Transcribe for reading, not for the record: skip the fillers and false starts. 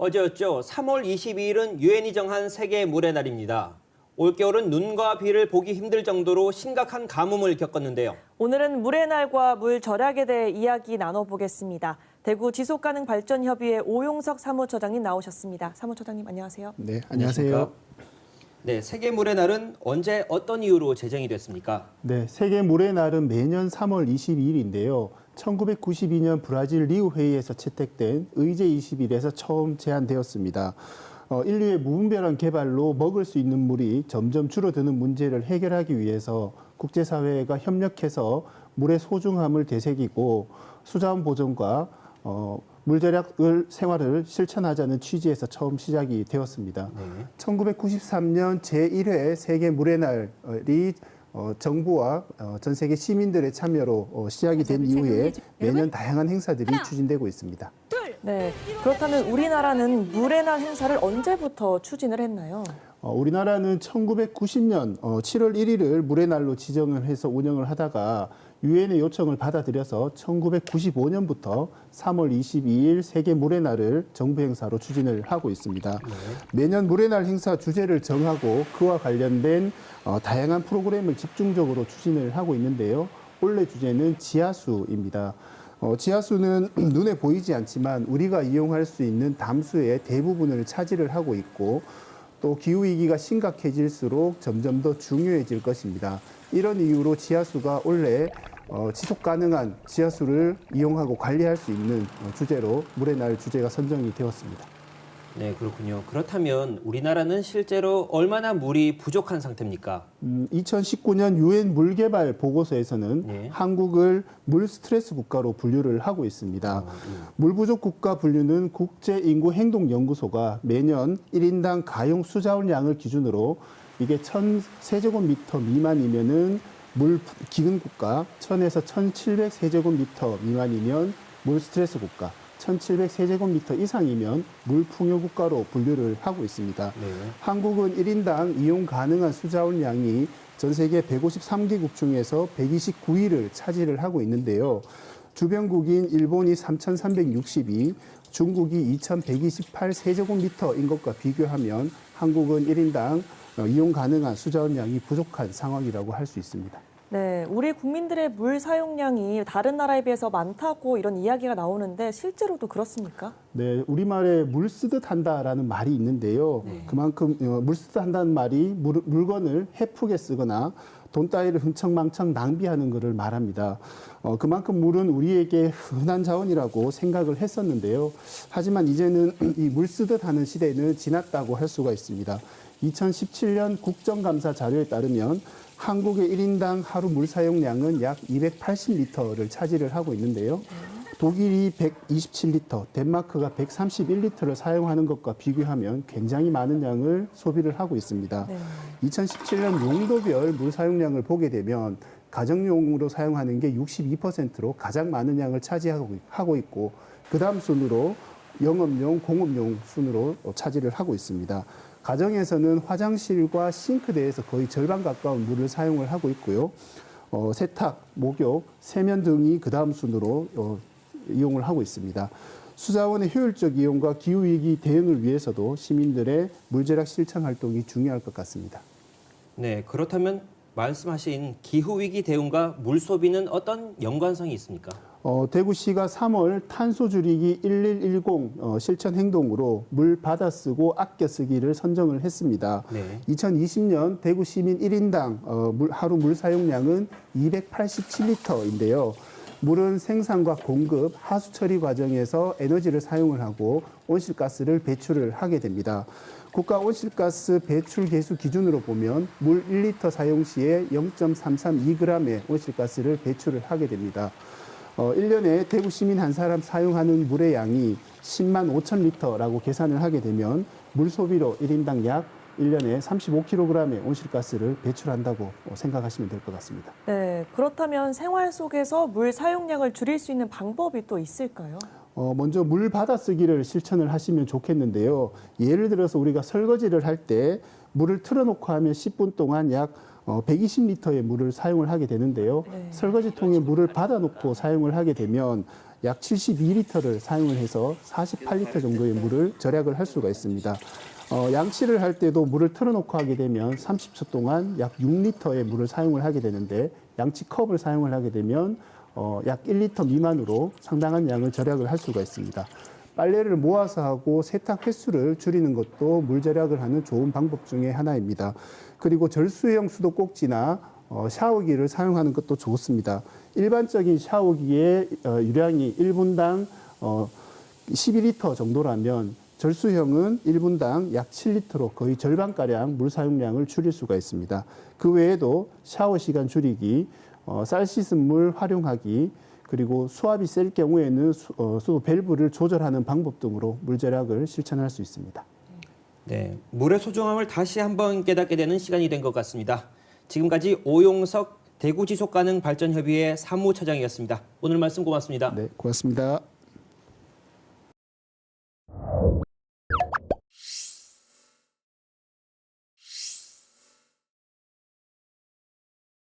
어제였죠. 3월 22일은 유엔이 정한 세계 물의 날입니다. 올겨울은 눈과 비를 보기 힘들 정도로 심각한 가뭄을 겪었는데요. 오늘은 물의 날과 물 절약에 대해 이야기 나눠보겠습니다. 대구 지속가능발전협의회 오용석 사무처장님 나오셨습니다. 사무처장님 안녕하세요. 네, 안녕하세요. 네, 세계 물의 날은 언제 어떤 이유로 제정이 됐습니까? 네, 세계 물의 날은 매년 3월 22일인데요. 1992년 브라질 리우 회의에서 채택된 의제 20일에서 처음 제안되었습니다. 인류의 무분별한 개발로 먹을 수 있는 물이 점점 줄어드는 문제를 해결하기 위해서 국제사회가 협력해서 물의 소중함을 되새기고 수자원 보존과 물절약 생활을 실천하자는 취지에서 처음 시작이 되었습니다. 네. 1993년 제1회 세계 물의 날이 정부와 전 세계 시민들의 참여로 시작이 된 이후에 매년 다양한 행사들이 추진되고 있습니다. 네, 그렇다면 우리나라는 물의 날 행사를 언제부터 추진을 했나요? 우리나라는 1990년 7월 1일을 물의 날로 지정을 해서 운영을 하다가 유엔의 요청을 받아들여서 1995년부터 3월 22일 세계 물의 날을 정부 행사로 추진을 하고 있습니다. 네. 매년 물의 날 행사 주제를 정하고 그와 관련된 다양한 프로그램을 집중적으로 추진을 하고 있는데요. 올해 주제는 지하수입니다. 지하수는 눈에 보이지 않지만 우리가 이용할 수 있는 담수의 대부분을 차지를 하고 있고 또 기후위기가 심각해질수록 점점 더 중요해질 것입니다. 이런 이유로 지하수가 올해 지속가능한 지하수를 이용하고 관리할 수 있는 주제로 물의 날 주제가 선정이 되었습니다. 네, 그렇군요. 그렇다면 우리나라는 실제로 얼마나 물이 부족한 상태입니까? 2019년 유엔 물개발 보고서에서는 네. 한국을 물 스트레스 국가로 분류를 하고 있습니다. 물 부족 국가 분류는 국제인구행동연구소가 매년 1인당 가용 수자원량을 기준으로 이게 1000세제곱미터 미만이면은 물 기근 국가, 1000에서 1700세제곱미터 미만이면 물 스트레스 국가, 1700세제곱미터 이상이면 물 풍요 국가로 분류를 하고 있습니다. 네. 한국은 1인당 이용 가능한 수자원량이 전 세계 153개국 중에서 129위를 차지를 하고 있는데요. 주변국인 일본이 3,362, 중국이 2,128세제곱미터인 것과 비교하면 한국은 1인당 이용 가능한 수자원량이 부족한 상황이라고 할 수 있습니다. 네, 우리 국민들의 물 사용량이 다른 나라에 비해서 많다고 이런 이야기가 나오는데 실제로도 그렇습니까? 네, 우리말에 물 쓰듯 한다라는 말이 있는데요. 네. 그만큼 물 쓰듯 한다는 말이 물건을 헤프게 쓰거나 돈 따위를 흥청망청 낭비하는 것을 말합니다. 그만큼 물은 우리에게 흔한 자원이라고 생각을 했었는데요. 하지만 이제는 이 물 쓰듯 하는 시대는 지났다고 할 수가 있습니다. 2017년 국정감사 자료에 따르면 한국의 1인당 하루 물 사용량은 약 280리터를 차지를 하고 있는데요. 독일이 127리터, 덴마크가 131리터를 사용하는 것과 비교하면 굉장히 많은 양을 소비를 하고 있습니다. 네. 2017년 용도별 물 사용량을 보게 되면 가정용으로 사용하는 게 62%로 가장 많은 양을 차지하고 있고 그다음 순으로 영업용, 공업용 순으로 차지를 하고 있습니다. 가정에서는 화장실과 싱크대에서 거의 절반 가까운 물을 사용을 하고 있고요. 세탁, 목욕, 세면 등이 그 다음 순으로 이용을 하고 있습니다. 수자원의 효율적 이용과 기후위기 대응을 위해서도 시민들의 물절약 실천 활동이 중요할 것 같습니다. 네, 그렇다면 말씀하신 기후위기 대응과 물 소비는 어떤 연관성이 있습니까? 대구시가 3월 탄소 줄이기 1110 실천 행동으로 물 받아 쓰고 아껴 쓰기를 선정을 했습니다. 네. 2020년 대구 시민 1인당 하루 물 사용량은 287리터인데요. 물은 생산과 공급, 하수 처리 과정에서 에너지를 사용을 하고 온실가스를 배출을 하게 됩니다. 국가 온실가스 배출 계수 기준으로 보면 물 1리터 사용 시에 0.332g의 온실가스를 배출을 하게 됩니다. 1년에 대구 시민 한 사람 사용하는 물의 양이 10만 5천 리터라고 계산을 하게 되면 물 소비로 1인당 약 1년에 35kg의 온실가스를 배출한다고 생각하시면 될 것 같습니다. 네, 그렇다면 생활 속에서 물 사용량을 줄일 수 있는 방법이 또 있을까요? 먼저 물 받아쓰기를 실천을 하시면 좋겠는데요. 예를 들어서 우리가 설거지를 할 때 물을 틀어놓고 하면 10분 동안 약 120리터의 물을 사용을 하게 되는데요. 네. 설거지통에 물을 받아놓고 사용을 하게 되면 약 72리터를 사용을 해서 48리터 정도의 물을 절약을 할 수가 있습니다. 양치를 할 때도 물을 틀어놓고 하게 되면 30초 동안 약 6리터의 물을 사용을 하게 되는데 양치컵을 사용을 하게 되면 약 1리터 미만으로 상당한 양을 절약을 할 수가 있습니다. 빨래를 모아서 하고 세탁 횟수를 줄이는 것도 물 절약을 하는 좋은 방법 중에 하나입니다. 그리고 절수형 수도꼭지나 샤워기를 사용하는 것도 좋습니다. 일반적인 샤워기의 유량이 1분당 12리터 정도라면 절수형은 1분당 약 7리터로 거의 절반가량 물 사용량을 줄일 수가 있습니다. 그 외에도 샤워 시간 줄이기, 쌀 씻은 물 활용하기, 그리고 수압이 셀 경우에는 수도 밸브를 조절하는 방법 등으로 물 절약을 실천할 수 있습니다. 네, 물의 소중함을 다시 한번 깨닫게 되는 시간이 된 것 같습니다. 지금까지 오용석 대구지속가능발전협의회 사무처장이었습니다. 오늘 말씀 고맙습니다. 네, 고맙습니다.